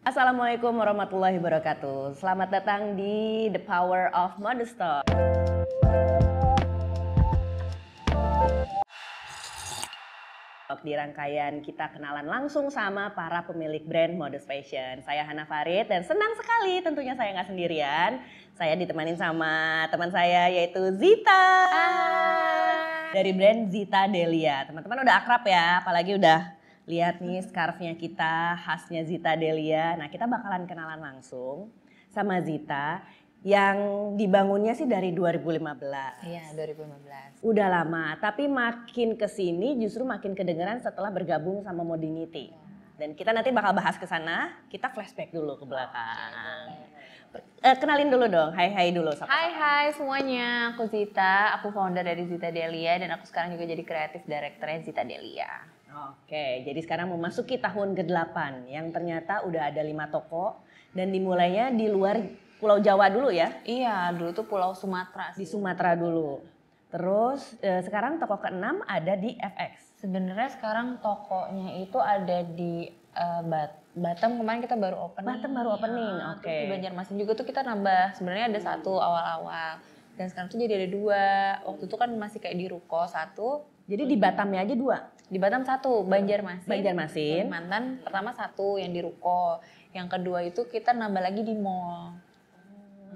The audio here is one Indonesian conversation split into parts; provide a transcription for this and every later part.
Assalamualaikum warahmatullahi wabarakatuh. Selamat datang di The Power of Mode Store. Di rangkaian kita kenalan langsung sama para pemilik brand Modest Fashion. Saya Hana Farid dan senang sekali tentunya saya nggak sendirian. Saya ditemani sama teman saya yaitu Zita. Dari brand Zita Delia. Teman-teman udah akrab ya, apalagi udah lihat nih scarfnya kita khasnya Zita Delia. Nah kita bakalan kenalan langsung sama Zita yang dibangunnya sih dari 2015. Iya, 2015. Udah lama, tapi makin kesini justru makin kedengeran setelah bergabung sama Modinity. Dan kita nanti bakal bahas ke sana, kita flashback dulu ke belakang. Kenalin dulu dong, hai dulu. Hai semuanya, aku Zita, aku founder dari Zita Delia dan aku sekarang juga jadi kreatif direkturnya Zita Delia. Oke, jadi sekarang memasuki tahun ke-8 yang ternyata udah ada 5 toko dan dimulainya di luar Pulau Jawa dulu ya? Iya, dulu tuh Pulau Sumatera sih. Di Sumatera dulu. Terus sekarang toko ke-6 ada di FX. Sebenarnya sekarang tokonya itu ada di Batam, kemarin kita baru opening. Batam baru opening, oke. Terus di Banjarmasin juga tuh kita nambah, sebenarnya ada 1 awal-awal. Dan sekarang tuh jadi ada 2. Waktu itu kan masih kayak di Ruko 1. Jadi di Batamnya aja 2? Di Batam 1, Banjarmasin. Banjarmasin. Pertama 1 yang di Ruko. Yang kedua itu kita nambah lagi di mall.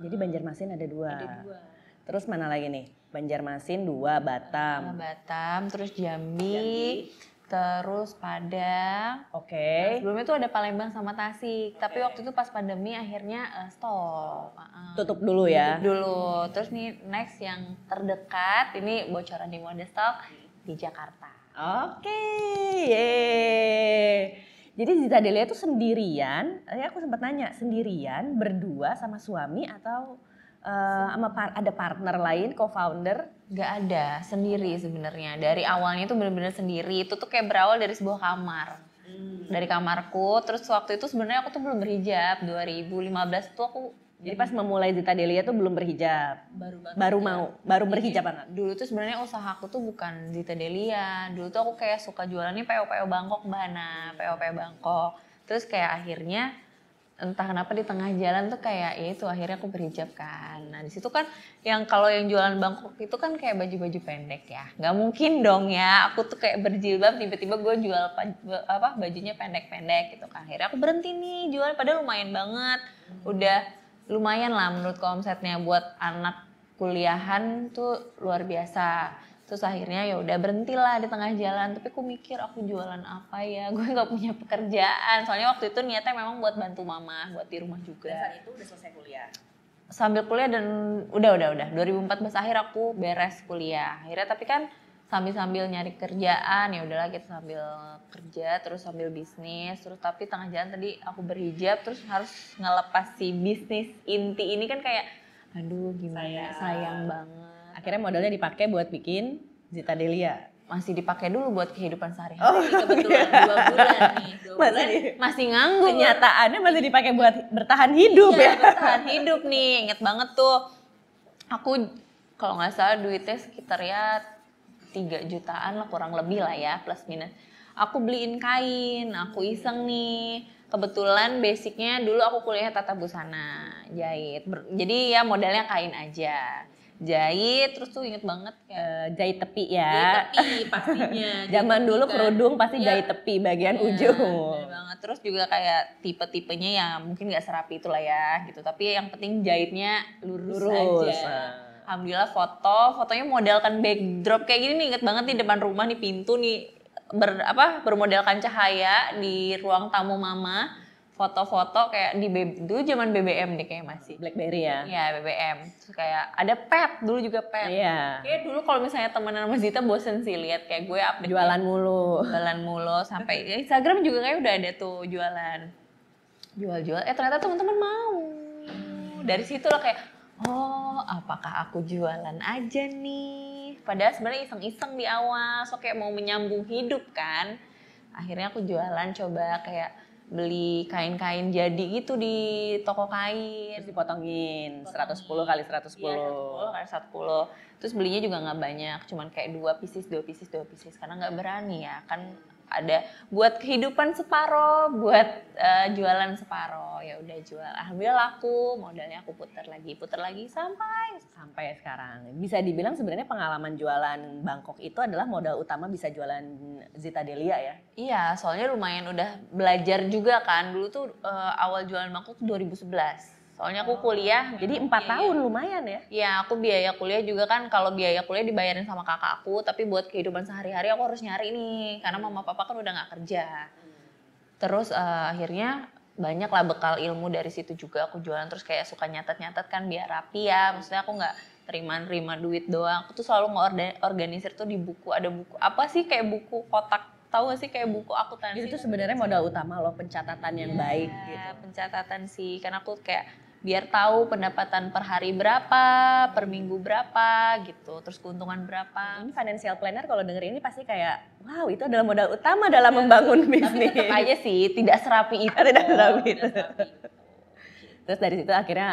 Jadi Banjarmasin ada 2. Ada 2. Terus mana lagi nih? Banjarmasin 2, Batam. Batam, terus Jambi, terus Padang. Oke. Nah, sebelumnya tuh ada Palembang sama Tasik. Tapi waktu itu pas pandemi akhirnya stop. Tutup dulu ya? Tutup dulu. Terus nih next yang terdekat, ini bocoran di Modest Stock di Jakarta. Oke, yeay. Jadi Zita Delia itu sendirian, aku sempat nanya, sendirian, berdua sama suami atau ada partner lain, co-founder? Gak ada, sendiri sebenarnya. Dari awalnya itu benar-benar sendiri. Itu tuh kayak berawal dari sebuah kamar. Dari kamarku, terus waktu itu sebenarnya aku tuh belum berhijab. 2015 tuh aku. Jadi pas memulai Zita Delia tuh belum berhijab? Baru berhijab banget? Dulu tuh sebenarnya usaha aku tuh bukan Zita Delia. Dulu tuh aku kayak suka jualannya PO-PO Bangkok Mbak Hana, PO-PO Bangkok. Terus kayak akhirnya entah kenapa di tengah jalan tuh kayak ya itu akhirnya aku berhijab kan. Nah di situ kan yang kalau yang jualan Bangkok itu kan kayak baju-baju pendek ya. Nggak mungkin dong ya aku tuh kayak berjilbab tiba-tiba gue jual bajunya pendek-pendek gitu kan. Akhirnya aku berhenti nih jual padahal lumayan banget. Udah lumayan lah menurutku omsetnya buat anak kuliahan tuh luar biasa. Terus akhirnya ya udah berhentilah di tengah jalan. Tapi aku mikir aku jualan apa ya? Gue nggak punya pekerjaan. Soalnya waktu itu niatnya memang buat bantu mama, buat di rumah juga. Dan saat itu udah selesai kuliah? Sambil kuliah dan udah. 2014 akhir aku beres kuliah. Akhirnya tapi kan sambil nyari kerjaan ya udahlah kita sambil kerja terus sambil bisnis terus tapi tengah jalan tadi aku berhijab terus harus ngelepas si bisnis inti ini kan kayak aduh gimana sayang banget. Akhirnya modalnya dipakai buat bikin Zita Delia. Masih dipakai dulu buat kehidupan sehari-hari. Kebetulan 2 bulan nih. 2 bulan masih nganggur. Kenyataannya masih dipakai buat bertahan hidup ya. Bertahan hidup nih. Ingat banget tuh. Aku kalau nggak salah duitnya sekitar ya 3 jutaan lah kurang lebih lah ya plus minus. Aku beliin kain, aku iseng nih. Kebetulan basicnya dulu aku kuliah tata busana, jahit. Jadi ya modalnya kain aja. Jahit terus tuh inget banget kayak jahit tepi ya. Jahit tepi pastinya. Zaman dulu kerudung pasti jahit tepi bagian ujung. Banget. Terus juga kayak tipe-tipenya ya mungkin gak serapi itulah ya gitu. Tapi yang penting jahitnya lurus aja. Alhamdulillah fotonya modalkan backdrop kayak gini nih, inget banget nih depan rumah nih pintu nih bermodalkan cahaya di ruang tamu mama. Foto-foto kayak dulu zaman BBM deh kayak masih. BlackBerry ya? Iya BBM. Terus kayak ada pet, dulu juga pet. Iya. Kayak dulu kalau misalnya temenan sama Zita bosen sih lihat kayak gue update. Jualan mulu sampai Instagram juga kayak udah ada tuh jualan. Jual. Ternyata teman-teman mau. Dari situ lah kayak oh, apakah aku jualan aja nih? Padahal sebenarnya iseng-iseng di awal, so kayak mau menyambung hidup kan. Akhirnya aku jualan, coba kayak beli kain-kain jadi gitu di toko kain. Terus dipotongin 110 kali 110. Iya, 110 kali 110. Terus belinya juga nggak banyak, cuman kayak 2 pieces karena nggak berani ya kan. Ada buat kehidupan separoh, buat jualan separoh. Ya udah jual. Alhamdulillah laku, modalnya aku putar lagi Sampai sekarang. Bisa dibilang sebenarnya pengalaman jualan Bangkok itu adalah modal utama bisa jualan Zita Delia ya? Iya, soalnya lumayan udah belajar juga kan. Dulu tuh awal jualan Bangkok tuh 2011. Soalnya aku kuliah. Jadi 4 tahun lumayan ya? Iya, aku biaya kuliah juga kan, kalau biaya kuliah dibayarin sama kakak aku, tapi buat kehidupan sehari-hari aku harus nyari nih, karena mama papa kan udah gak kerja. Terus akhirnya banyak lah bekal ilmu dari situ juga aku jualan, terus kayak suka nyatet-nyatet kan biar rapi ya, maksudnya aku gak terima duit doang. Aku tuh selalu nge-organisir tuh di buku, ada buku, apa sih kayak buku kotak, tahu gak sih kayak buku akuntansi. Itu sebenarnya modal utama loh, pencatatan yang baik gitu. Pencatatan sih, karena aku kayak biar tahu pendapatan per hari berapa, per minggu berapa gitu, terus keuntungan berapa. Ini financial planner kalau denger ini pasti kayak, wow itu adalah modal utama dalam membangun bisnis. Tapi tetap aja sih, tidak serapi itu. Tidak serapi itu. Terus dari situ akhirnya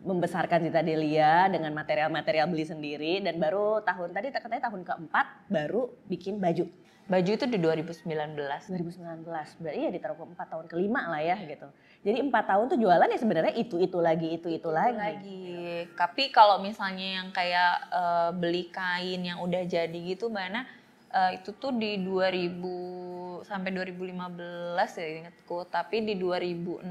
membesarkan Zita Delia dengan material-material beli sendiri, dan baru katanya tahun keempat baru bikin baju. Baju itu di 2019. 2019, berarti ya ditaruh ke 4 tahun kelima lah ya gitu. Jadi 4 tahun tuh jualan ya sebenarnya itu lagi. Tapi kalau misalnya yang kayak beli kain yang udah jadi gitu Mbak Ana, itu tuh di 2000 sampai 2015 ya ingatku. Tapi di 2016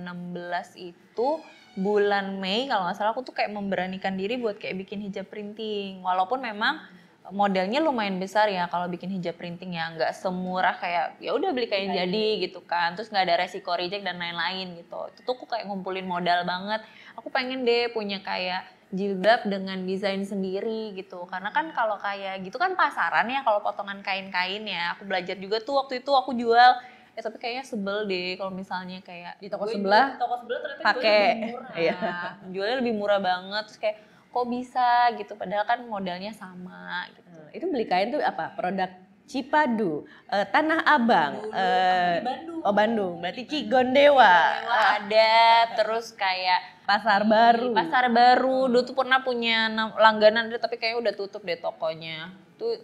itu bulan Mei kalau nggak salah aku tuh kayak memberanikan diri buat kayak bikin hijab printing. Walaupun memang modelnya lumayan besar ya kalau bikin hijab printing ya, nggak semurah kayak ya udah beli kain jadi gitu kan, terus nggak ada resiko reject dan lain-lain gitu. Itu tuh aku kayak ngumpulin modal banget. Aku pengen deh punya kayak jilbab dengan desain sendiri gitu, karena kan kalau kayak gitu kan pasaran ya kalau potongan kain-kain ya. Aku belajar juga tuh waktu itu aku jual. Tapi kayaknya sebel deh kalau misalnya kayak di toko sebelah ternyata pakai jualnya lebih murah banget, terus kayak kok bisa gitu, padahal kan modalnya sama gitu. Itu beli kain tuh apa? Produk Cipadu, Tanah Abang, Bandung. Oh Bandung, berarti Cigondewa. Ada, terus kayak Pasar Baru. Dulu tuh pernah punya langganan tapi kayaknya udah tutup deh tokonya. Tuh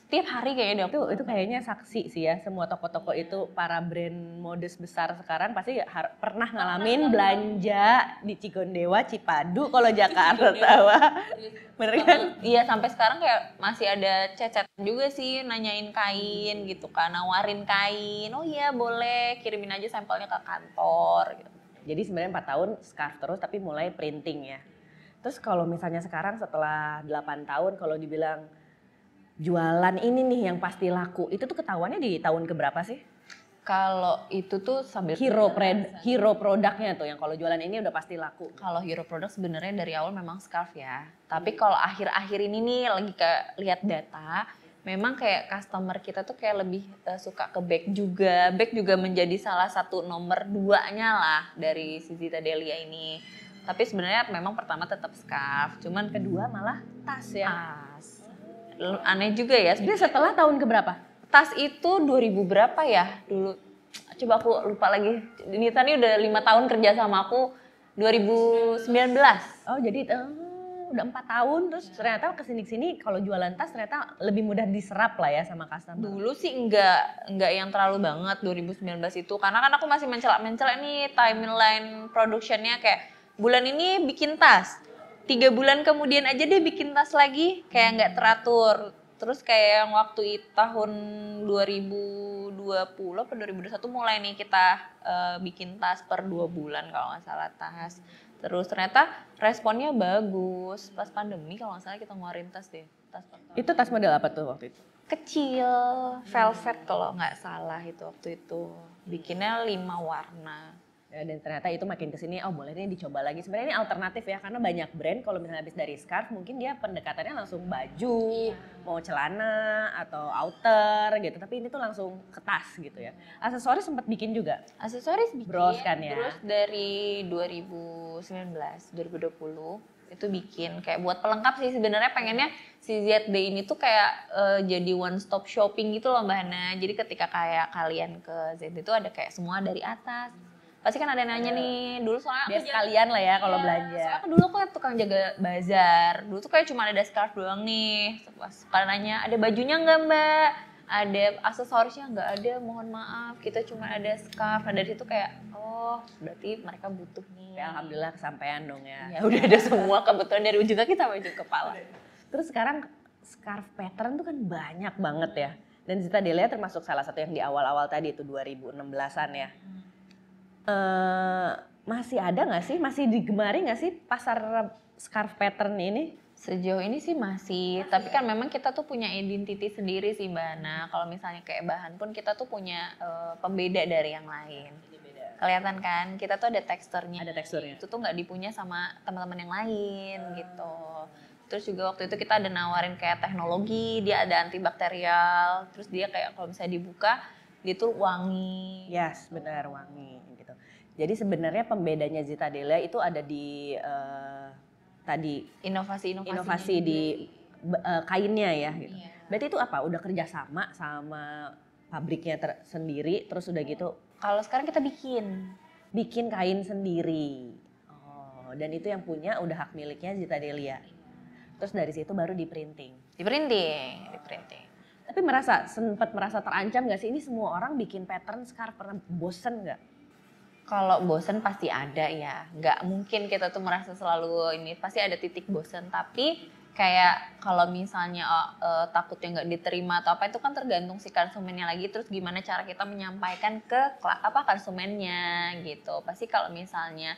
tiap hari kayaknya itu kayaknya saksi sih ya, semua toko-toko itu para brand modus besar sekarang pasti pernah ngalamin belanja di Cigondewa, Cipadu kalau Jakarta tahu. Bener kan? Iya, sampai sekarang kayak masih ada cecetan juga sih nanyain kain gitu kan, nawarin kain. Oh iya boleh, kirimin aja sampelnya ke kantor gitu. Jadi sebenarnya 4 tahun scarf terus tapi mulai printing ya. Terus kalau misalnya sekarang setelah 8 tahun kalau dibilang jualan ini nih yang pasti laku, itu tuh ketahuannya di tahun keberapa sih? Kalau itu tuh sambil hero produknya tuh yang kalau jualan ini udah pasti laku. Kalau hero produk sebenarnya dari awal memang scarf ya. Tapi kalau akhir-akhir ini nih lagi lihat data, memang kayak customer kita tuh kayak lebih suka ke bag juga. Bag juga menjadi salah satu nomor 2-nya lah dari si Zita Delia ini. Tapi sebenarnya memang pertama tetap scarf, cuman kedua malah tas ya. Tas. Aneh juga ya. Ini setelah tahun keberapa? Tas itu 2000 berapa ya dulu? Coba aku lupa lagi. Ini tadi udah 5 tahun kerja sama aku 2019. Oh jadi udah 4 tahun terus ternyata kesini-sini kalau jualan tas ternyata lebih mudah diserap lah ya sama customer. Dulu sih enggak yang terlalu banget 2019 itu. Karena kan aku masih mencelak-mencelak nih timeline productionnya kayak bulan ini bikin tas. 3 bulan kemudian aja dia bikin tas lagi, kayak nggak teratur. Terus kayak yang waktu tahun 2020 atau 2021 mulai nih kita bikin tas per 2 bulan kalau nggak salah tas. Terus ternyata responnya bagus. Pas pandemi kalau nggak salah kita ngeluarin tas deh. Itu tas model apa tuh waktu itu? Kecil, velvet kalau nggak salah itu waktu itu. Bikinnya 5 warna. Ya, dan ternyata itu makin kesini, oh boleh nih dicoba lagi. Sebenarnya ini alternatif ya, karena banyak brand kalau misalnya habis dari scarf mungkin dia pendekatannya langsung baju, mau celana atau outer gitu. Tapi ini tuh langsung ke tas gitu ya. Aksesoris sempat bikin juga? Aksesoris bikin, bros kan ya? Terus dari 2019, 2020 itu bikin kayak buat pelengkap sih. Sebenarnya pengennya si ZD ini tuh kayak jadi one stop shopping gitu loh Mbak Hana. Jadi ketika kayak kalian ke ZD itu ada kayak semua dari atas. Pasti kan ada yang nanya nih, dulu soalnya biar sekalian lah ya kalau belanja. Soalnya kan dulu aku tukang jaga bazar, dulu tuh kayak cuma ada scarf doang nih. Pas kalian nanya, ada bajunya nggak Mbak? ada aksesorisnya nggak ada, mohon maaf, kita cuma ada scarf. Nah dari situ kayak, oh berarti mereka butuh nih. Ya, alhamdulillah kesampaian dong ya. Ya udah ada semua kebetulan dari ujung kaki sampai ujung kepala. Terus sekarang scarf pattern tuh kan banyak banget ya. Dan Zita Delia termasuk salah satu yang di awal-awal tadi itu 2016-an ya. Masih ada nggak sih, masih digemari nggak sih pasar scarf pattern ini? Sejauh ini sih masih, tapi kan memang kita tuh punya identity sendiri sih Mbak Ana. Kalau misalnya kayak bahan pun kita tuh punya pembeda dari yang lain. Kelihatan kan, kita tuh ada teksturnya. Ada teksturnya. Itu tuh nggak dipunya sama teman-teman yang lain gitu. Terus juga waktu itu kita ada nawarin kayak teknologi, dia ada antibakterial, terus dia kayak kalau misalnya dibuka, dia tuh wangi. Yes, benar wangi gitu. Jadi sebenarnya pembedanya Zita Delia itu ada di tadi inovasi di kainnya ya gitu. Iya. Berarti itu apa? Udah kerjasama sama pabriknya sendiri, terus udah gitu Kalau sekarang kita bikin kain sendiri. Oh, dan itu yang punya udah hak miliknya Zita Delia. Terus dari situ baru di printing. di printing. Tapi sempat merasa terancam nggak sih, ini semua orang bikin pattern scarf, pernah bosen nggak? Kalau bosen pasti ada ya, nggak mungkin kita tuh merasa selalu ini, pasti ada titik bosen. Tapi kayak kalau misalnya takutnya nggak diterima atau apa, itu kan tergantung si konsumennya lagi, terus gimana cara kita menyampaikan ke konsumennya gitu. Pasti kalau misalnya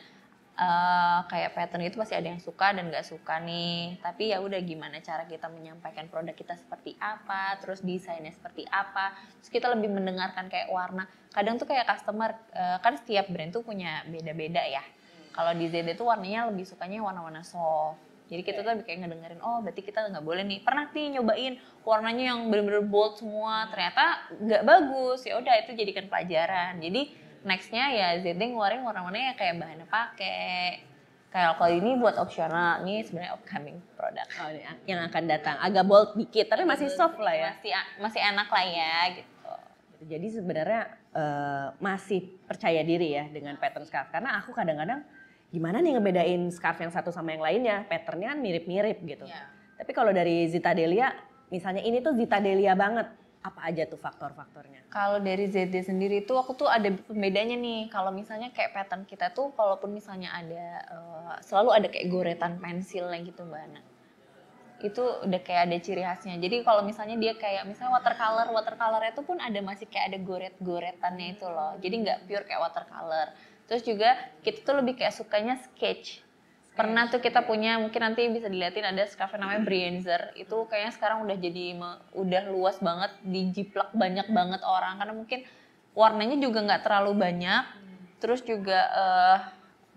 kayak pattern itu pasti ada yang suka dan nggak suka nih, tapi ya udah gimana cara kita menyampaikan produk kita seperti apa, terus desainnya seperti apa, terus kita lebih mendengarkan kayak warna. Kadang tuh kayak customer kan setiap brand tuh punya beda-beda ya. Kalau di ZD tuh warnanya lebih sukanya warna-warna soft, jadi kita tuh lebih kayak ngedengerin, oh berarti kita nggak boleh nih, pernah nih nyobain warnanya yang bener-bener bold semua, ternyata nggak bagus. Ya udah itu jadikan pelajaran. Jadi nextnya ya ZD ngeluarin warna-warnanya kayak bahannya pakai. Kayak kalau ini buat opsional, ini sebenarnya upcoming produk. Oh, yang akan datang agak bold dikit, tapi masih soft lah ya. Masih enak lah ya gitu. Jadi sebenarnya masih percaya diri ya dengan pattern scarf. Karena aku kadang-kadang gimana nih ngebedain scarf yang satu sama yang lainnya, patternnya kan mirip-mirip gitu. Yeah. Tapi kalau dari Zita Delia, misalnya ini tuh Zita Delia banget, apa aja tuh faktor-faktornya? Kalau dari ZD sendiri tuh aku tuh ada pembedanya nih. Kalau misalnya kayak pattern kita tuh, kalaupun misalnya ada selalu ada kayak goretan pensilnya gitu Mbak Ana. Itu udah kayak ada ciri khasnya. Jadi kalau misalnya dia kayak misalnya watercolornya itu pun ada masih kayak ada goret-goretannya itu loh. Jadi nggak pure kayak watercolor. Terus juga kita tuh lebih kayak sukanya sketch. Pernah tuh kita punya, mungkin nanti bisa dilihatin ada scarf namanya Brienzer. Itu kayaknya sekarang udah jadi udah luas banget, dijiplak banyak banget orang karena mungkin warnanya juga nggak terlalu banyak. Terus juga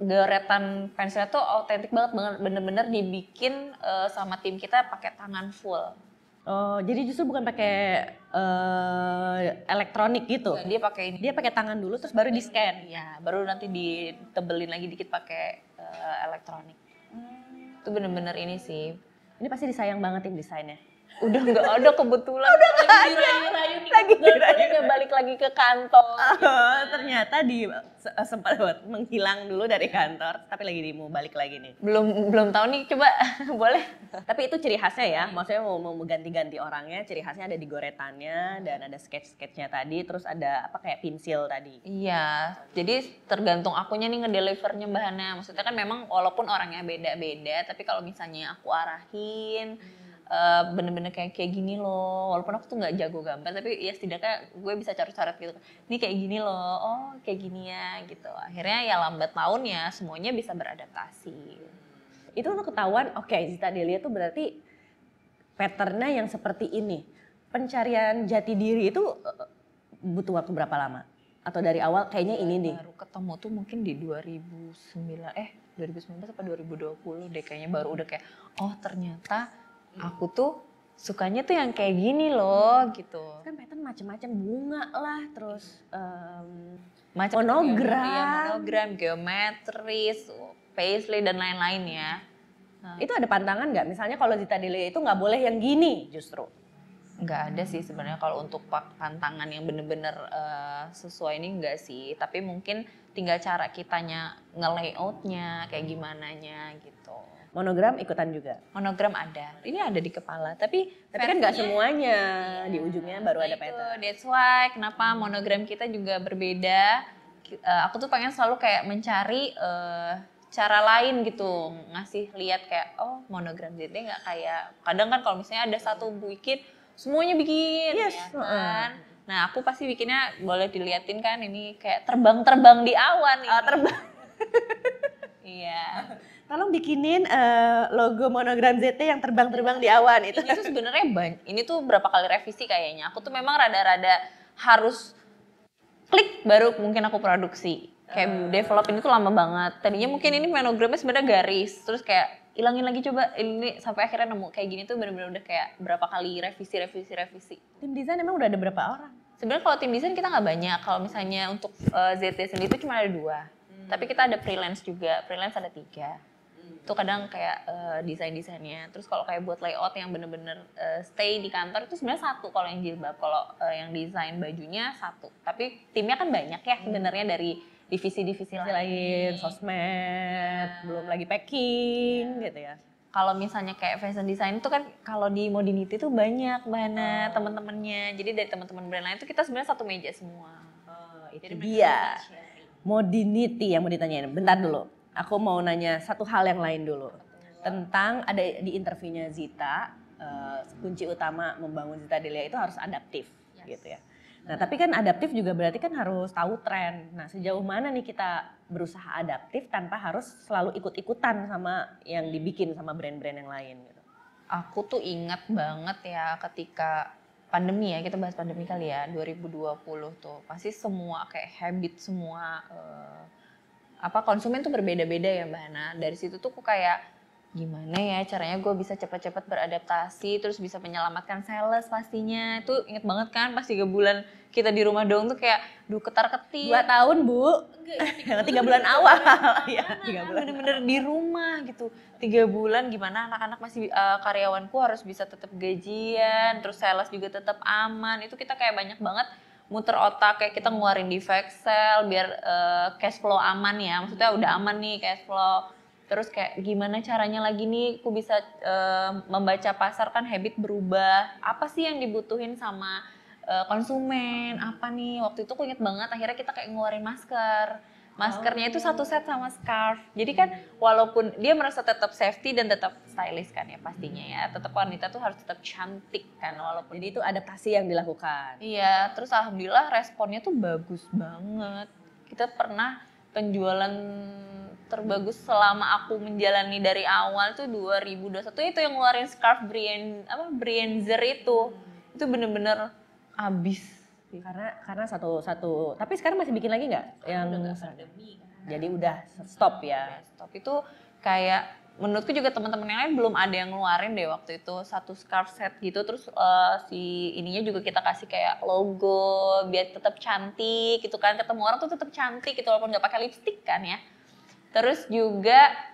goretan pensilnya tuh autentik banget, bener-bener dibikin sama tim kita pakai tangan full. Oh, jadi justru bukan pakai elektronik gitu. Dia pakai ini. Dia pakai tangan dulu terus baru di scan. Ya, baru nanti ditebelin lagi dikit pakai elektronik. Itu bener-bener ini sih. Ini pasti disayang banget tim desainnya. Udah nggak ada kebetulan. Udah nggak ada. Lagi dirayu. Balik lagi ke kantor. Oh, ternyata sempat menghilang dulu dari kantor, tapi lagi mau balik lagi nih. Belum tahu nih, coba boleh. Tapi itu ciri khasnya ya, maksudnya mau ganti-ganti orangnya, ciri khasnya ada di goretannya dan ada sketch-sketchnya tadi, terus ada apa kayak pensil tadi. Iya, jadi tergantung akunya nih ngedelivernya bahannya. Maksudnya kan memang walaupun orangnya beda-beda, tapi kalau misalnya aku arahin, bener-bener kayak gini loh, walaupun aku tuh nggak jago gambar, tapi ya setidaknya gue bisa coret-coret gitu, ini kayak gini loh, oh kayak gini ya gitu. Akhirnya ya lambat laun ya semuanya bisa beradaptasi. Itu untuk ketahuan, oke, Zita Delia tuh berarti patternnya yang seperti ini. Pencarian jati diri itu butuh waktu berapa lama? Atau dari awal kayaknya ini nih? Baru ketemu tuh mungkin di 2019 apa 2020 deh kayaknya, baru udah kayak, oh ternyata aku tuh sukanya tuh yang kayak gini loh gitu. Kan pattern macam-macam, bunga lah, terus Macam monogram, geometris, paisley dan lain-lain ya. Itu ada pantangan nggak? Misalnya kalau Zita Delia itu nggak boleh yang gini justru. Nggak ada sih sebenarnya kalau untuk pantangan yang bener-bener sesuai ini enggak sih. Tapi mungkin tinggal cara kitanya nge-layoutnya kayak gimananya gitu. Monogram ikutan juga. Monogram ada, ini ada di kepala. Tapi kan nggak semuanya, di ujungnya baru ada pattern. That's why kenapa monogram kita juga berbeda. Aku tuh pengen selalu kayak mencari cara lain gitu, ngasih lihat kayak oh monogram ZT nggak kayak kadang kan kalau misalnya ada satu bikin semuanya bikin, Yes. ya kan. Nah aku pasti bikinnya boleh diliatin kan ini kayak terbang-terbang di awan. Terbang. Iya. Tolong bikinin logo monogram ZT yang terbang-terbang di awan itu. Ini tuh sebenarnya ini tuh berapa kali revisi kayaknya. Aku tuh memang rada-rada harus klik baru mungkin aku produksi. Kayak develop ini tuh lama banget. Tadinya mungkin ini monogramnya sebenarnya garis, terus kayak ilangin lagi coba ini sampai akhirnya nemu kayak gini tuh bener-bener udah kayak berapa kali revisi. Tim desain emang udah ada berapa orang? Sebenarnya kalau tim desain kita nggak banyak. Kalau misalnya untuk ZT sendiri itu cuma ada 2. Tapi kita ada freelance juga. Freelance ada 3. Itu kadang kayak desainnya. Terus kalau kayak buat layout yang bener-bener stay di kantor itu sebenarnya 1 kalau yang jilbab. Kalau yang desain bajunya 1. Tapi timnya kan banyak ya sebenarnya dari divisi-divisi lain, sosmed, belum lagi packing gitu ya. Kalau misalnya kayak fashion design itu kan kalau di Modinity tuh banyak banget teman-temannya. Jadi dari teman-teman brand lain itu kita sebenarnya satu meja semua. Itu dia. Modinity yang mau ditanyain. Bentar dulu. Aku mau nanya satu hal yang lain dulu. Tentang ada di interviewnya Zita, kunci utama membangun Zita Delia itu harus adaptif gitu ya. Nah tapi kan adaptif juga berarti kan harus tahu tren. Nah sejauh mana nih kita berusaha adaptif tanpa harus selalu ikut-ikutan sama yang dibikin sama brand-brand yang lain gitu. Aku tuh ingat banget ya ketika pandemi ya, kita bahas pandemi kali ya, 2020 tuh. Pasti semua kayak habit semua konsumen tuh berbeda-beda ya Mbak Hana. Dari situ tuh aku kayak gimana ya caranya gue bisa cepat-cepat beradaptasi terus bisa menyelamatkan sales pastinya. Itu inget banget kan pas 3 bulan kita di rumah dong tuh kayak ketar-ketir. 2 tahun Bu, 3 bulan awal. Ya, 3 bulan. Bener-bener di rumah gitu. 3 bulan gimana anak-anak masih karyawanku harus bisa tetap gajian, terus sales juga tetap aman. Itu kita kayak banyak banget muter otak kayak kita ngeluarin di Excel biar cash flow aman ya. Maksudnya udah aman nih cash flow. Terus kayak gimana caranya lagi nih aku bisa membaca pasar kan habit berubah. Apa sih yang dibutuhin sama konsumen? Apa nih? Waktu itu aku inget banget akhirnya kita kayak ngeluarin masker. Maskernya itu 1 set sama scarf. Jadi kan walaupun dia merasa tetap safety dan tetap stylish kan ya pastinya ya. Tetap wanita tuh harus tetap cantik kan walaupun. Jadi itu adaptasi yang dilakukan. Iya, terus alhamdulillah responnya tuh bagus banget. Kita pernah penjualan terbagus selama aku menjalani dari awal tuh 2021 itu yang ngeluarin scarf Brienzer itu bener-bener abis karena satu tapi sekarang masih bikin lagi nggak yang pandemi jadi udah stop ya. Stop itu kayak menurutku juga teman-teman yang lain belum ada yang ngeluarin deh waktu itu 1 scarf set gitu. Terus si ininya juga kita kasih kayak logo biar tetap cantik gitu kan, ketemu orang tuh tetap cantik gitu walaupun nggak pakai lipstick kan ya. Terus juga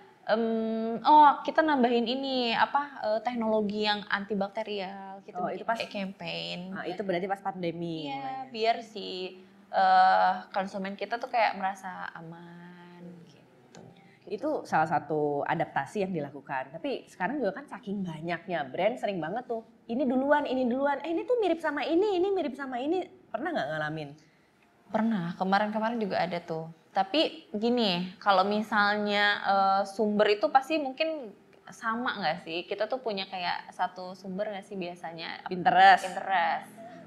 kita nambahin ini teknologi yang antibakterial gitu. Itu pas kayak campaign. Nah, itu berarti pas pandemi. Iya, biar si konsumen kita tuh kayak merasa aman gitu. Itu salah satu adaptasi yang dilakukan. Tapi sekarang juga kan saking banyaknya brand sering banget tuh ini duluan. Ini tuh mirip sama ini mirip sama ini. Pernah nggak ngalamin? Pernah, kemarin-kemarin juga ada tuh. Tapi gini, kalau misalnya sumber itu pasti mungkin sama nggak sih? Kita tuh punya kayak satu sumber nggak sih biasanya? Pinterest.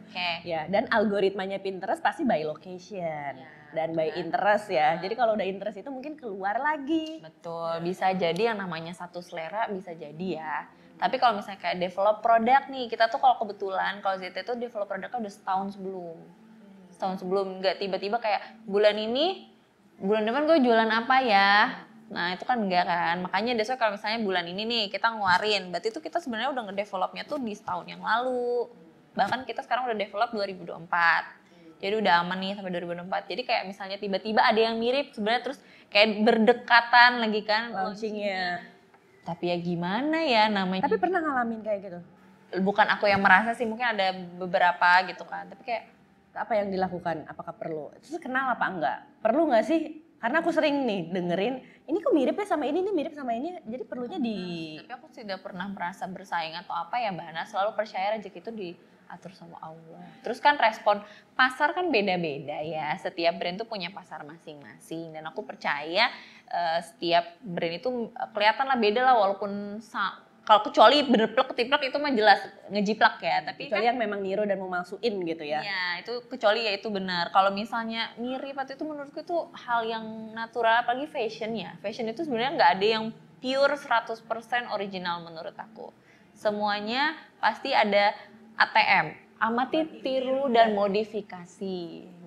Okay. Ya, dan algoritmanya Pinterest pasti by location dan by interest ya. Jadi kalau udah interest itu mungkin keluar lagi. Betul, bisa jadi yang namanya satu selera bisa jadi ya. Tapi kalau misalnya kayak develop produk nih, kita tuh kalau kebetulan kalau ZT tuh develop produknya udah setahun sebelum, nggak tiba-tiba kayak bulan depan gue jualan apa ya. Nah itu kan enggak kan, makanya biasanya kalau misalnya bulan ini nih kita ngeluarin, berarti itu kita sebenarnya udah ngedevelopnya tuh di setahun yang lalu. Bahkan kita sekarang udah develop 2024, jadi udah aman nih sampai 2024. Jadi kayak misalnya tiba-tiba ada yang mirip sebenarnya terus kayak berdekatan lagi kan launchingnya. Tapi ya gimana ya namanya. Tapi pernah ngalamin kayak gitu? bukan aku yang merasa sih, mungkin ada beberapa gitu kan. Tapi kayak apa yang dilakukan? Apakah perlu? Terus kenal apa enggak? Perlu nggak sih? Karena aku sering nih dengerin, ini kok miripnya sama ini nih, mirip sama ini, jadi perlunya tapi aku tidak pernah merasa bersaing atau apa ya Mbak Hana, selalu percaya rezeki itu diatur sama Allah. Terus kan respon pasar kan beda-beda ya, setiap brand tuh punya pasar masing-masing dan aku percaya setiap brand itu kelihatan lah beda lah walaupun kalau kecuali bener plek ketiplek itu mah jelas ngejiplak ya, tapi kecuali kan yang memang niru dan memalsuin gitu ya. iya, itu kecuali ya itu benar. Kalau misalnya mirip atau itu menurutku itu hal yang natural, apalagi fashion ya. Fashion itu sebenarnya nggak ada yang pure 100% original menurut aku. Semuanya pasti ada ATM, amati, tiru, dan modifikasi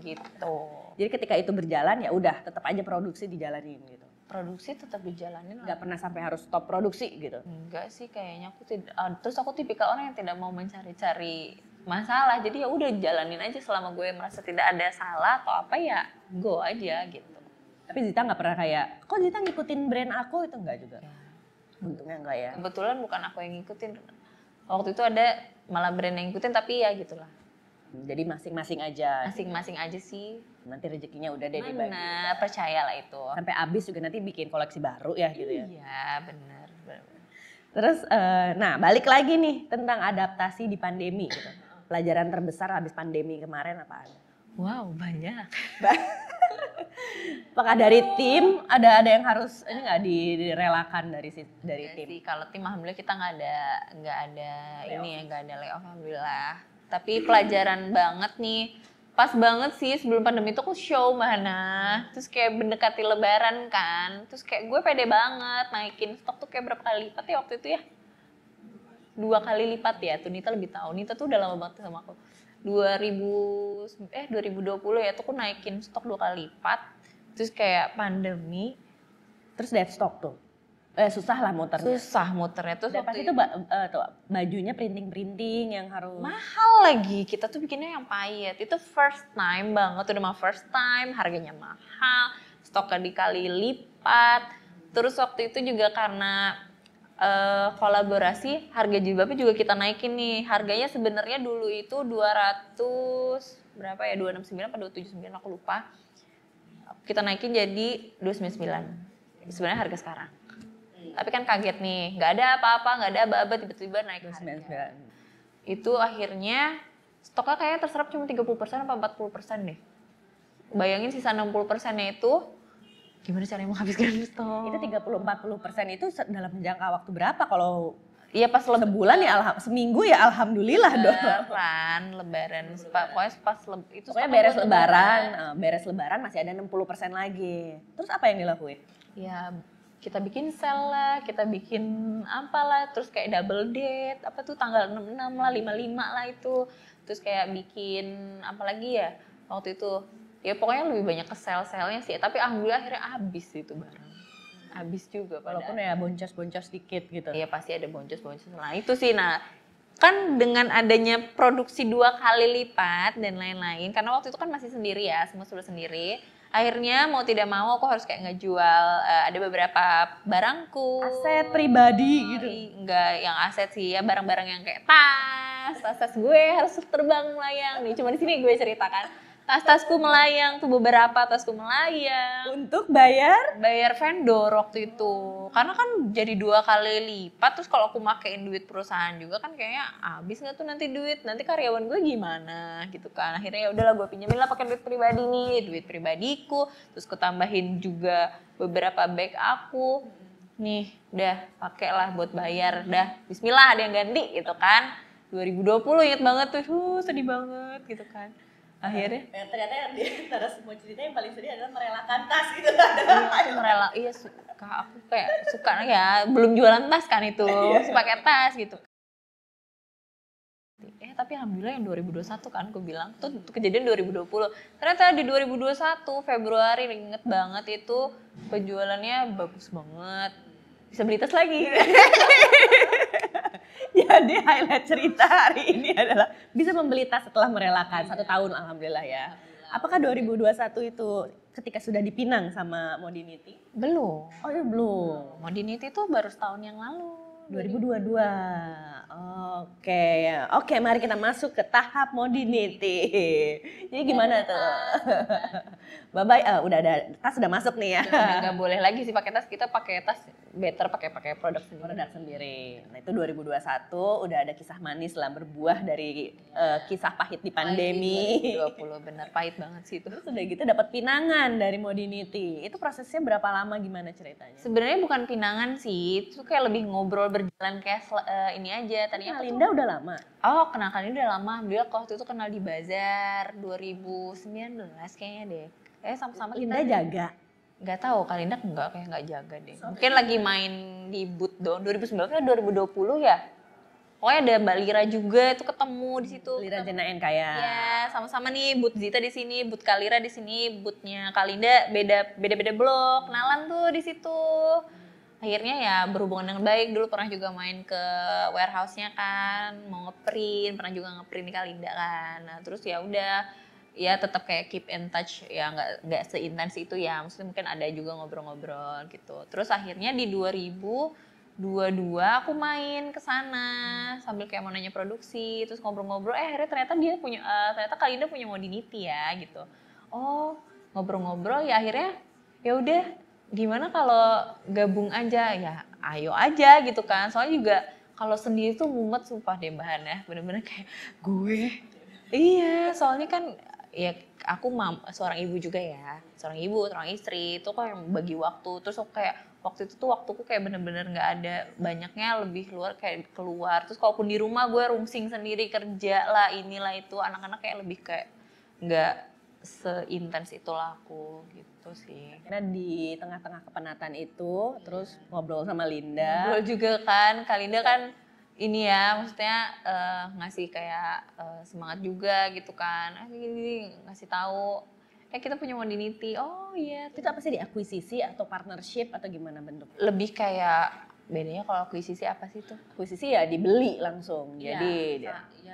gitu. Jadi ketika itu berjalan ya udah tetap aja produksi dijalanin gitu. Produksi tetap dijalanin lah. Nggak pernah sampai harus stop produksi gitu. Enggak sih kayaknya aku tidak. Terus aku tipikal orang yang tidak mau mencari-cari masalah. Jadi ya udah jalanin aja selama gue merasa tidak ada salah atau apa ya go aja gitu. Tapi Zita nggak pernah kayak, kok Zita ngikutin brand aku itu enggak juga? Ya. Untungnya enggak ya. Kebetulan bukan aku yang ngikutin. Waktu itu ada malah brand yang ngikutin tapi ya gitulah. Jadi masing-masing aja. Masing-masing aja sih. Nanti rezekinya udah deh dibagi. Mana percayalah itu. Sampai habis juga nanti bikin koleksi baru ya gitu ya. Iya benar. Terus, nah balik lagi nih tentang adaptasi di pandemi gitu. Pelajaran terbesar habis pandemi kemarin apaan? Wow banyak. Apakah dari tim ada yang harus ini nggak direlakan dari Iya tim? sih, kalau tim alhamdulillah kita nggak ada ini ya, nggak ada layoff alhamdulillah. Tapi pelajaran banget nih, pas banget sih sebelum pandemi itu aku show mana, terus kayak mendekati lebaran kan, terus kayak gue pede banget naikin stok tuh kayak berapa kali lipat ya waktu itu ya, 2 kali lipat ya, tuh Nita lebih tahu, Nita tuh udah lama banget sama aku. 2020 ya tuh aku naikin stok 2 kali lipat, terus kayak pandemi. Terus dead stock tuh. Susah lah muternya. Susah muternya tuh. Dan pasti itu tuh, bajunya printing yang harus mahal lagi. Kita tuh bikinnya yang payet. Itu first time banget, udah mah first time, harganya mahal, stoknya dikali lipat. Terus waktu itu juga karena kolaborasi, harga jilbabnya juga kita naikin nih. Harganya sebenarnya dulu itu 200 berapa ya? 269 atau 279 aku lupa. Kita naikin jadi 299. Sebenarnya harga sekarang. Tapi kan kaget nih, nggak ada apa-apa, nggak ada aba-aba, tiba-tiba naik harga. Itu akhirnya stoknya kayaknya terserap cuma 30% apa 40% deh. Bayangin sisa 60%-nya itu gimana caranya menghabiskan stok. Itu 30-40% itu dalam jangka waktu berapa kalau iya pas sebulan ya seminggu ya alhamdulillah dong. Lebaran, pokoknya pas itu pokoknya beres lebaran masih ada 60% lagi. Terus apa yang dilakuin? Ya kita bikin sale lah, kita bikin apalah, terus kayak double date, apa tuh tanggal 66 lah, 55 lah itu. Terus kayak bikin apa lagi ya waktu itu. Ya pokoknya lebih banyak ke sale-sale-nya sih, tapi alhamdulillah akhirnya habis itu barang. Habis juga walaupun ya boncos-boncos dikit gitu. Iya pasti ada boncos-boncos. Nah itu sih, nah kan dengan adanya produksi 2 kali lipat dan lain-lain, karena waktu itu kan masih sendiri ya, semua sudah sendiri. Akhirnya mau tidak mau aku harus kayak ngejual ada beberapa barangku. Aset pribadi gitu. Enggak yang aset sih ya, barang-barang yang kayak tas gue harus terbang melayang nih. Cuma di sini gue ceritakan. Tas-tasku melayang tuh, beberapa tasku melayang. Untuk bayar vendor waktu itu. Karena kan jadi 2 kali lipat, terus kalau aku makein duit perusahaan juga kan kayaknya habis nggak tuh nanti duit, nanti karyawan gue gimana gitu kan. Akhirnya ya udahlah gue pinjemin lah pakai duit pribadi nih, duit pribadiku, terus kutambahin juga beberapa bag aku. Nih, udah pakailah buat bayar, dah bismillah ada yang ganti gitu kan. 2020 inget banget tuh, sedih banget gitu kan. Akhirnya ternyata yang di antara semua cerita yang paling sedih adalah merelakan tas gitu. Iya suka, aku kayak suka ya, belum jualan tas kan itu, pakai tas gitu. Tapi alhamdulillah yang 2021 kan aku bilang, tuh kejadian 2020. Ternyata di 2021 Februari inget banget itu penjualannya bagus banget. Bisa beli tas lagi. Jadi highlight cerita hari ini adalah bisa membeli tas setelah merelakan 1 tahun alhamdulillah ya. Apakah 2021 itu ketika sudah dipinang sama Modinity? Belum. Oh iya belum. Modinity itu baru setahun yang lalu. 2022. Oke, oke, mari kita masuk ke tahap modernity. Jadi gimana tuh? Bye-bye, udah ada tas udah masuk nih ya. Udah nggak boleh lagi sih pakai tas, kita pakai tas better pakai produk sendiri. Produk sendiri. Nah itu 2021 udah ada kisah manis lah berbuah dari kisah pahit di pandemi. 2020 bener pahit banget sih itu. Terus udah gitu dapat pinangan dari Modinity. Itu prosesnya berapa lama, gimana ceritanya? Sebenarnya bukan pinangan sih, itu kayak lebih ngobrol berjalan kayak ini aja. Tadinya aku Linda udah lama. Oh, kenal Kalinda udah lama. Dia waktu itu kenal di Bazar 2019 kayaknya deh. Sama-sama Linda kita. jaga. Nggak tahu, Kalinda kayak nggak jaga deh. Mungkin lagi main di booth doang. 2019 kan 2020 ya. Pokoknya ada Mbak Lira juga itu ketemu di situ. Lira Jenaen kayak. Ya, sama-sama nih booth Zita di sini, booth Kalira di sini, boothnya Kalinda beda-beda blok. Kenalan tuh di situ. Akhirnya ya berhubungan dengan baik. Dulu pernah juga main ke warehouse-nya kan, mau ngeprint, pernah juga ngeprint di Kalinda kan. Nah, terus ya udah, ya tetap kayak keep in touch, ya nggak seintens itu ya. Maksudnya mungkin ada juga ngobrol-ngobrol gitu. Terus akhirnya di 2022 aku main ke sana sambil kayak mau nanya produksi, terus ngobrol-ngobrol. Akhirnya ternyata ternyata Kalinda punya Modinity ya gitu. Oh, ngobrol-ngobrol ya akhirnya ya udah. Gimana kalau gabung aja, ya ayo aja gitu kan. Soalnya juga kalau sendiri tuh mumet sumpah deh bahan ya, bener-bener kayak gue. Iya, soalnya kan ya aku seorang ibu juga ya, seorang ibu, seorang istri, itu kan yang bagi waktu. Terus aku kayak waktu itu tuh waktuku kayak bener-bener nggak ada, banyaknya lebih keluar. Terus kalaupun di rumah gue rungsing sendiri kerja lah inilah itu, anak-anak kayak lebih kayak nggak seintens itulah aku gitu sih. Karena di tengah-tengah kepenatan itu, terus ngobrol sama Linda. Ngobrol juga kan, Kalinda kan ini ya, maksudnya ngasih kayak semangat juga gitu kan. Gini, ngasih tahu, kita punya Modinity. Oh iya. Itu apa sih, diakuisisi atau partnership atau gimana bentuk? Lebih kayak bedanya kalau akuisisi apa sih tuh? Akuisisi ya dibeli langsung, jadi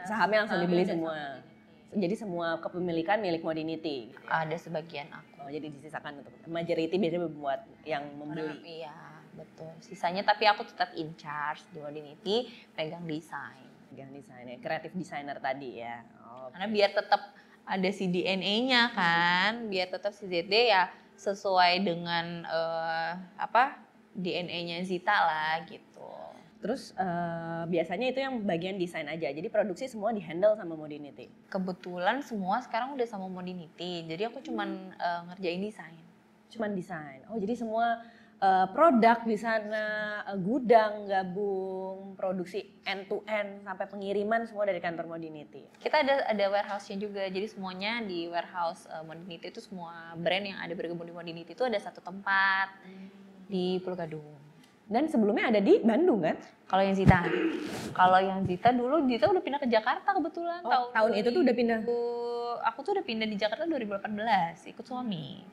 sahamnya langsung dibeli ada semua. Jadi semua kepemilikan milik Modinity. Ada sebagian aku. Oh, jadi disisakan untuk majority biasanya membuat yang membeli. Iya, betul. Sisanya tapi aku tetap in charge di Modinity, pegang desain. Pegang desain ya, kreatif designer tadi ya. Oh. Karena biar tetap ada si DNA-nya kan, biar tetap si ZD ya sesuai dengan DNA-nya Zita lah gitu. Terus biasanya itu yang bagian desain aja, jadi produksi semua di-handle sama Modinity? Kebetulan semua sekarang udah sama Modinity, jadi aku cuman ngerjain desain. Cuman desain, oh jadi semua produk di sana, gudang, gabung, produksi end to end, sampai pengiriman semua dari kantor Modinity? Kita ada warehouse-nya juga, jadi semuanya di warehouse Modinity itu semua brand yang ada bergabung di Modinity itu ada satu tempat di Pulau Gadung. Dan sebelumnya ada di Bandung kan? Kalau yang Zita dulu udah pindah ke Jakarta kebetulan. Oh, tahun itu tuh udah pindah? Aku tuh udah pindah di Jakarta 2018, ikut suami.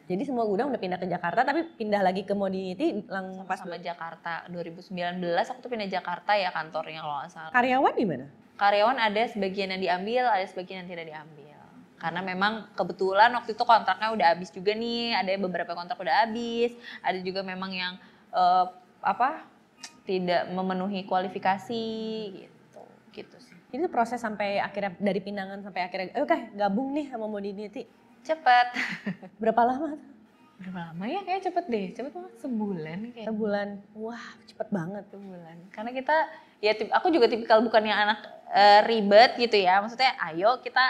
Jadi semua gudang udah pindah ke Jakarta, tapi pindah lagi ke Modinity pas sama Jakarta. 2019 aku tuh pindah Jakarta ya kantornya kalau nggak salah. Karyawan di mana? Karyawan ada sebagian yang diambil, ada sebagian yang tidak diambil. Karena memang kebetulan waktu itu kontraknya udah habis juga nih, ada beberapa kontrak udah habis, ada juga memang yang tidak memenuhi kualifikasi gitu sih. Ini proses sampai akhirnya dari pinangan sampai akhirnya gabung nih sama Modinity. Cepet. Berapa lama? Berapa lama ya? Kayak cepet deh. Cepet banget, sebulan kayak. Sebulan. Wah, cepet banget. Sebulan. Karena kita aku juga tipikal bukan yang anak ribet gitu ya. Maksudnya ayo kita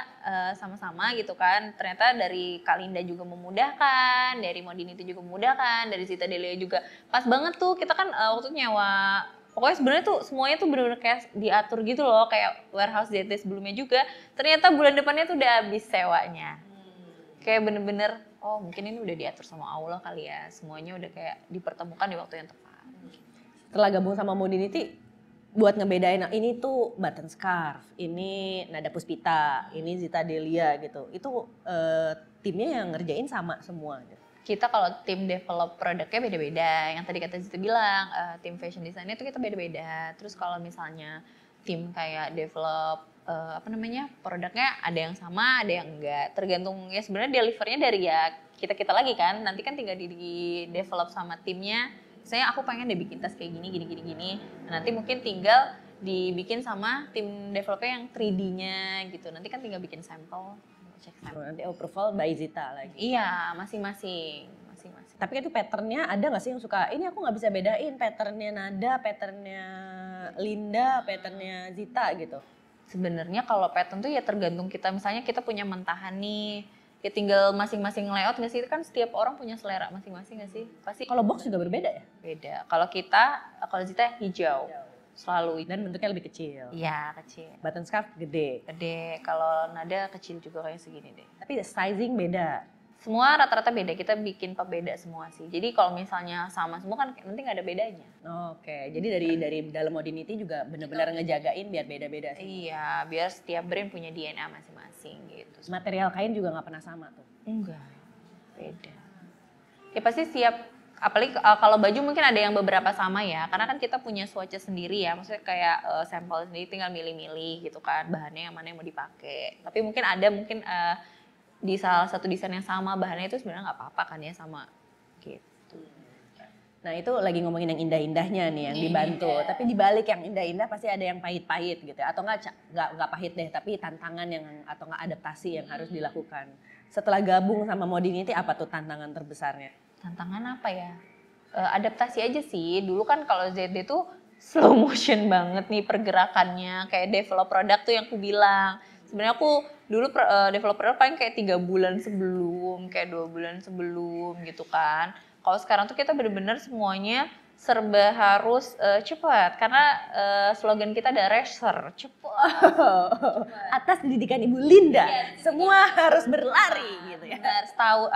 sama-sama gitu kan. Ternyata dari Kalinda juga memudahkan, dari Modinity juga memudahkan, dari Zita Delia juga pas banget tuh. Kita kan waktu nyewa, pokoknya sebenarnya tuh semuanya tuh bener-bener kayak diatur gitu loh, kayak warehouse ZT sebelumnya juga. Ternyata bulan depannya tuh udah habis sewanya. Kayak bener-bener, oh mungkin ini udah diatur sama Allah kali ya. Semuanya udah kayak dipertemukan di waktu yang tepat. Setelah gabung sama Modinity, buat ngebedain ini tuh Button Scarf, ini Nada Puspita, ini Zita Delia gitu. Itu timnya yang ngerjain sama semua gitu. Kita kalau tim develop produknya beda-beda. Yang tadi kata Zita bilang, tim fashion design itu kita beda-beda. Terus kalau misalnya tim kayak develop produknya ada yang sama, ada yang enggak. Tergantung ya sebenarnya delivernya dari ya kita lagi kan. Nanti kan tinggal di develop sama timnya misalnya aku pengen deh bikin tas kayak gini, gini. Nah, nanti mungkin tinggal dibikin sama tim developer yang 3D-nya gitu. Nanti kan tinggal bikin sampel, cek sampel. Nanti approval by Zita lagi. Iya, masing-masing. Tapi itu patternnya ada nggak sih yang suka, ini aku nggak bisa bedain patternnya Nada, patternnya Linda, patternnya Zita gitu? Sebenarnya kalau pattern tuh ya tergantung kita, misalnya kita punya mentahan nih, ya tinggal masing-masing layout nggak sih, kan setiap orang punya selera masing-masing nggak sih? Pasti. Kalau box juga berbeda ya? Beda. Kalau Zita hijau. Selalu. Dan bentuknya lebih kecil. Iya, kecil. Button scarf gede. Gede. Kalau Nada kecil juga kayak segini deh. Tapi sizing beda. Semua rata-rata beda, kita bikin pembeda semua sih. Jadi kalau misalnya sama semua kan nanti nggak ada bedanya. Oke, jadi dari dalam Modinity juga benar-benar ngejagain biar beda-beda sih. Iya, biar setiap brand punya DNA masing-masing gitu. Material kain juga nggak pernah sama tuh? Enggak, beda. Ya pasti apalagi kalau baju mungkin ada yang beberapa sama ya, karena kan kita punya swatch sendiri ya, maksudnya kayak sampel sendiri tinggal milih-milih gitu kan, bahannya yang mana yang mau dipakai. Tapi mungkin di salah satu desain yang sama bahannya itu sebenarnya nggak apa-apa kan ya sama gitu. Nah itu lagi ngomongin yang indah-indahnya nih yang dibantu. Tapi di balik yang indah-indah pasti ada yang pahit-pahit gitu ya. Atau nggak pahit deh, tapi tantangan atau nggak adaptasi yang harus dilakukan. Setelah gabung sama Modinity apa tuh tantangan terbesarnya? Tantangan apa ya? Adaptasi aja sih. Dulu kan kalau ZD tuh slow motion banget nih pergerakannya, kayak develop produk tuh yang aku bilang. Sebenarnya aku dulu developer paling kayak 3 bulan sebelum, kayak 2 bulan sebelum gitu kan. Kalau sekarang tuh kita bener-bener semuanya serba harus cepat, karena slogan kita ada racer, cepat. Atas didikan Ibu Linda, semua harus berlari gitu ya. Harus tahu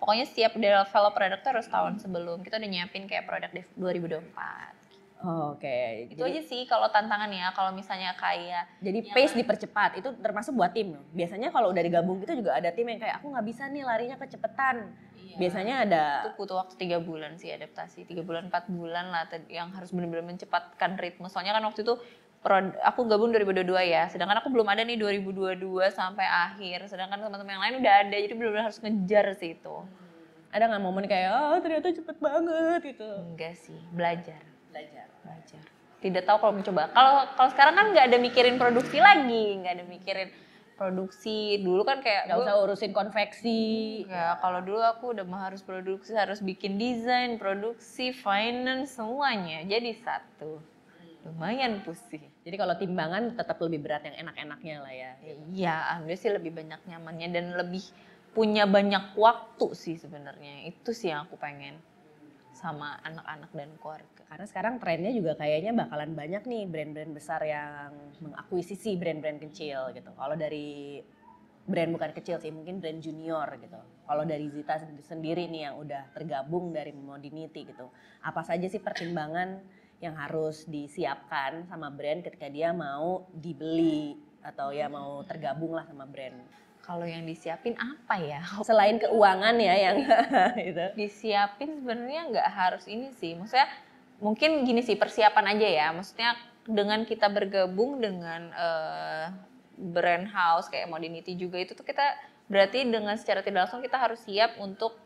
pokoknya setiap develop produk tuh harus tahun sebelum. Kita udah nyiapin kayak produk 2024. Oke. Itu aja sih kalau tantangannya, kalau misalnya kayak jadi pace dipercepat, itu termasuk buat tim. Biasanya kalau udah digabung gitu juga ada tim yang kayak aku nggak bisa nih larinya kecepetan. Iya. Biasanya ada. Itu butuh waktu 3 bulan sih adaptasi, 3 bulan 4 bulan lah yang harus benar-benar mencepatkan ritme. Soalnya kan waktu itu aku gabung 2022 ya, sedangkan aku belum ada nih 2022 sampai akhir. Sedangkan teman-teman yang lain udah ada, jadi benar-benar harus ngejar sih itu. Ada nggak momen kayak ternyata cepet banget gitu? Enggak sih, belajar. Belajar. Tidak tahu kalau mencoba. Kalau sekarang kan nggak ada mikirin produksi lagi, nggak ada mikirin produksi. Dulu kan kayak nggak usah urusin konveksi. Ya kalau dulu aku udah harus produksi, harus bikin desain, produksi, finance semuanya jadi satu. Lumayan pusing. Jadi kalau timbangan tetap lebih berat yang enak-enaknya lah ya. Iya, alhamdulillah sih lebih banyak nyamannya dan lebih punya banyak waktu sih sebenarnya. Itu sih yang aku pengen sama anak-anak dan keluarga. Karena sekarang trennya juga kayaknya bakalan banyak nih brand-brand besar yang mengakuisisi brand-brand kecil gitu. Kalau dari brand bukan kecil sih, mungkin brand junior gitu. Kalau dari Zita sendiri nih yang udah tergabung dari Modinity gitu. Apa saja sih pertimbangan yang harus disiapkan sama brand ketika dia mau dibeli atau ya mau tergabung lah sama brand? Kalau yang disiapin apa ya? Selain keuangan ya yang itu. Disiapin sebenarnya nggak harus ini sih. Maksudnya mungkin gini sih, persiapan aja ya. Maksudnya dengan kita bergabung dengan brand house kayak Modinity juga itu tuh kita berarti dengan secara tidak langsung kita harus siap untuk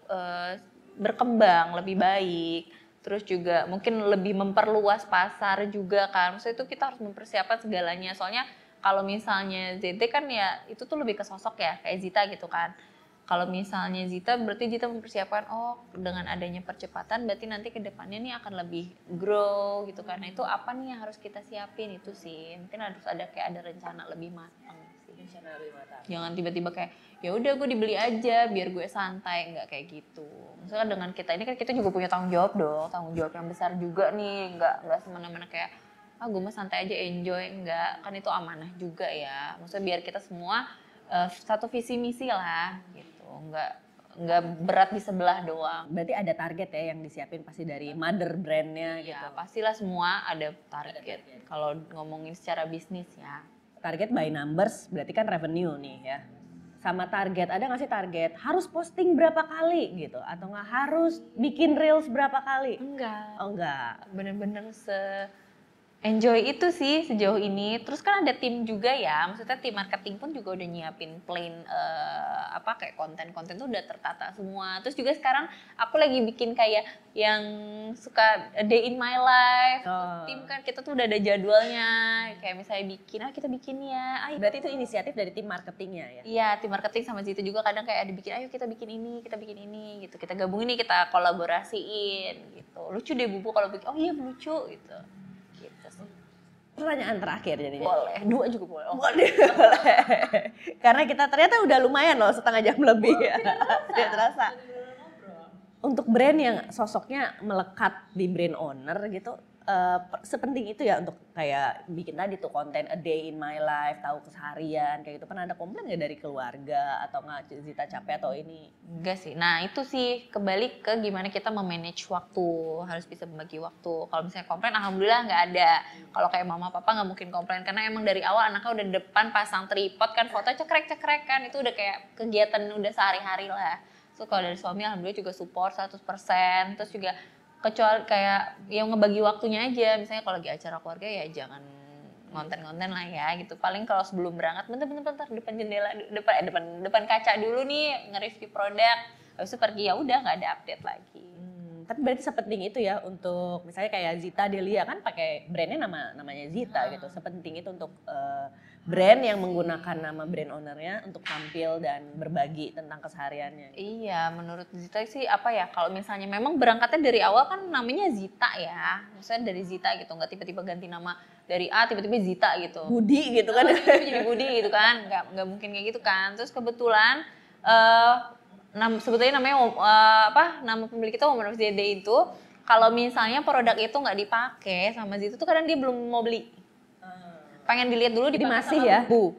berkembang lebih baik. Terus juga mungkin lebih memperluas pasar juga kan. Maksudnya itu kita harus mempersiapkan segalanya. Soalnya kalau misalnya ZT kan ya itu tuh lebih ke sosok ya, kayak Zita gitu kan. Kalau misalnya Zita berarti Zita mempersiapkan dengan adanya percepatan berarti nanti ke depannya nih akan lebih grow gitu kan. Nah itu apa nih yang harus kita siapin itu sih. Mungkin harus ada rencana lebih matang sih. Rencana lebih matang. Jangan tiba-tiba kayak ya udah gue dibeli aja biar gue santai, nggak kayak gitu. Maksudnya dengan kita ini kan kita juga punya tanggung jawab dong, tanggung jawab yang besar juga nih, nggak semena-mena kayak gue mah santai aja enjoy, enggak, kan itu amanah juga ya. Maksudnya biar kita semua satu visi misi lah gitu, nggak berat di sebelah doang. Berarti ada target ya yang disiapin pasti dari mother brandnya gitu. Ya pastilah semua ada target. Kalau ngomongin secara bisnis ya. Target by numbers berarti kan revenue nih ya. Sama target, ada nggak sih target harus posting berapa kali gitu? Atau nggak harus bikin reels berapa kali? Enggak. Oh enggak. Bener-bener enjoy itu sih sejauh ini. Terus kan ada tim juga ya, maksudnya tim marketing pun juga udah nyiapin plan kayak konten-konten tuh udah tertata semua. Terus juga sekarang aku lagi bikin kayak yang suka a day in my life. Tim kan kita tuh udah ada jadwalnya. Kayak misalnya kita bikin ya. Ayo. Berarti itu inisiatif dari tim marketingnya ya? Iya, tim marketing sama situ juga kadang kayak ada bikin, ayo kita bikin ini gitu. Kita gabungin nih, kita kolaborasiin gitu. Lucu deh Bubu kalau bikin, oh iya lucu gitu. Pertanyaan terakhir jadinya. Boleh, 2 juga boleh. Oh. Boleh. Karena kita ternyata udah lumayan loh, setengah jam lebih ya. Tidak terasa. Untuk brand yang sosoknya melekat di brand owner gitu, sepenting itu ya untuk kayak bikin tadi tuh konten a day in my life, tahu keseharian kayak gitu. Pernah ada komplain nggak dari keluarga atau nggak Zita capek atau ini? Enggak sih. Nah itu sih kembali ke gimana kita memanage waktu, harus bisa membagi waktu. Kalau misalnya komplain, alhamdulillah nggak ada. Kalau kayak mama papa nggak mungkin komplain karena emang dari awal anaknya udah depan pasang tripod kan, foto cekrek kan, itu udah kayak kegiatan udah sehari-hari lah. So kalau dari suami alhamdulillah juga support 100%. Terus juga kecuali kayak yang ngebagi waktunya aja, misalnya kalau lagi acara keluarga ya jangan konten-konten lah ya gitu. Paling kalau sebelum berangkat bentar depan jendela, depan kaca dulu nih nge-review produk, habis itu pergi ya udah nggak ada update lagi. Tapi berarti sepenting itu ya untuk misalnya kayak Zita Delia kan pakai brandnya namanya Zita gitu. Sepenting itu untuk brand yang menggunakan nama brand ownernya untuk tampil dan berbagi tentang kesehariannya. Iya, menurut Zita sih kalau misalnya memang berangkatnya dari awal kan namanya Zita ya, misalnya dari Zita gitu, nggak tiba-tiba ganti nama dari A tiba-tiba Zita gitu. Budi gitu kan? Tiba-tiba jadi Budi gitu kan, nggak mungkin kayak gitu kan. Terus kebetulan sebetulnya namanya nama pemilik kita Woman of the Day itu, kalau misalnya produk itu nggak dipakai sama Zita tuh kadang dia belum mau beli. Pengen dilihat dulu Jadi dipakai masih sama ya? Bu.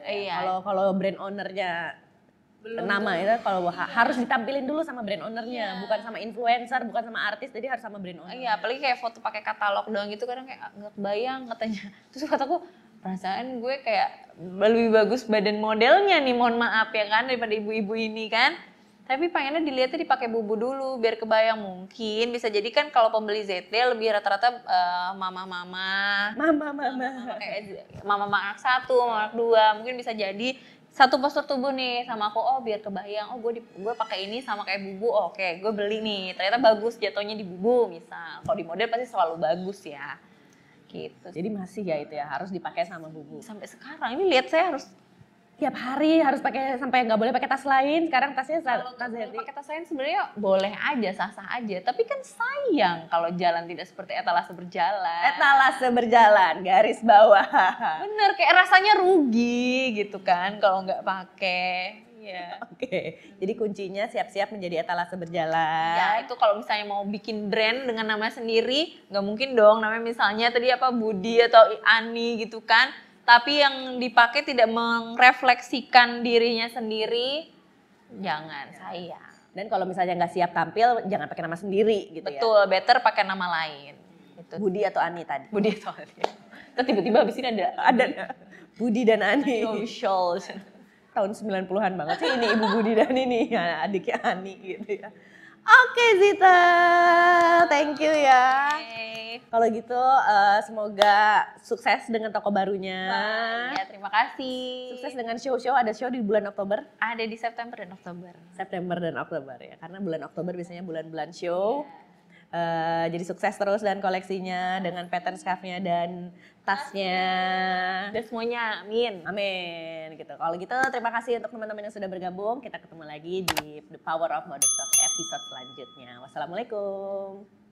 Iya. Kalau brand ownernya nama itu kalau harus ditampilin dulu sama brand ownernya, bukan sama influencer, bukan sama artis, jadi harus sama brand owner. Iya, apalagi kayak foto pakai katalog doang gitu kadang kayak nggak kebayang katanya. Terus kataku, perasaan gue kayak lebih bagus badan modelnya nih, mohon maaf ya kan, daripada ibu-ibu ini kan. Tapi pengennya dilihatnya dipakai bubu dulu biar kebayang. Mungkin bisa jadi kan kalau pembeli ZD lebih rata-rata mama-mama kayak mama anak 1, mama anak 2, mungkin bisa jadi satu postur tubuh nih sama aku, oh biar kebayang, oh gue pakai ini sama kayak bubu, oh, oke gue beli nih, ternyata bagus jatuhnya di bubu misal. Kalau di model pasti selalu bagus ya gitu. Jadi masih ya itu ya harus dipakai sama bubu. Sampai sekarang ini lihat saya harus tiap hari harus pakai, sampai nggak boleh pakai tas lain. Sekarang tasnya tas ZD. Pakai tas lain sebenarnya boleh aja, sah-sah aja. Tapi kan sayang kalau jalan tidak seperti etalase berjalan. Etalase berjalan, garis bawah. Bener, kayak rasanya rugi gitu kan kalau nggak pakai. Ya. Oke, jadi kuncinya siap-siap menjadi etalase berjalan. Ya itu kalau misalnya mau bikin brand dengan nama sendiri, nggak mungkin dong namanya misalnya tadi Budi atau Ani gitu kan. Tapi yang dipakai tidak merefleksikan dirinya sendiri, jangan, sayang. Dan kalau misalnya nggak siap tampil, jangan pakai nama sendiri gitu. Betul, better pakai nama lain. Gitu. Budi atau Ani tadi? Budi atau Ani. Terus tiba-tiba habis ini ada Budi dan Ani. Official. Tahun 90-an banget sih ini Ibu Budi dan ini ya, adiknya Ani gitu ya. Oke Zita, thank you ya. Kalau gitu semoga sukses dengan toko barunya. Ya, terima kasih. Sukses dengan show-show, ada show di bulan Oktober? Ada di September dan Oktober. September dan Oktober ya, karena bulan Oktober biasanya bulan-bulan show. Jadi sukses terus dan koleksinya dengan pattern scarf-nya dan tasnya. Dan semuanya, amin. Amin gitu. Kalau gitu terima kasih untuk teman-teman yang sudah bergabung. Kita ketemu lagi di The Power of Modest Talk episode selanjutnya. Wassalamualaikum.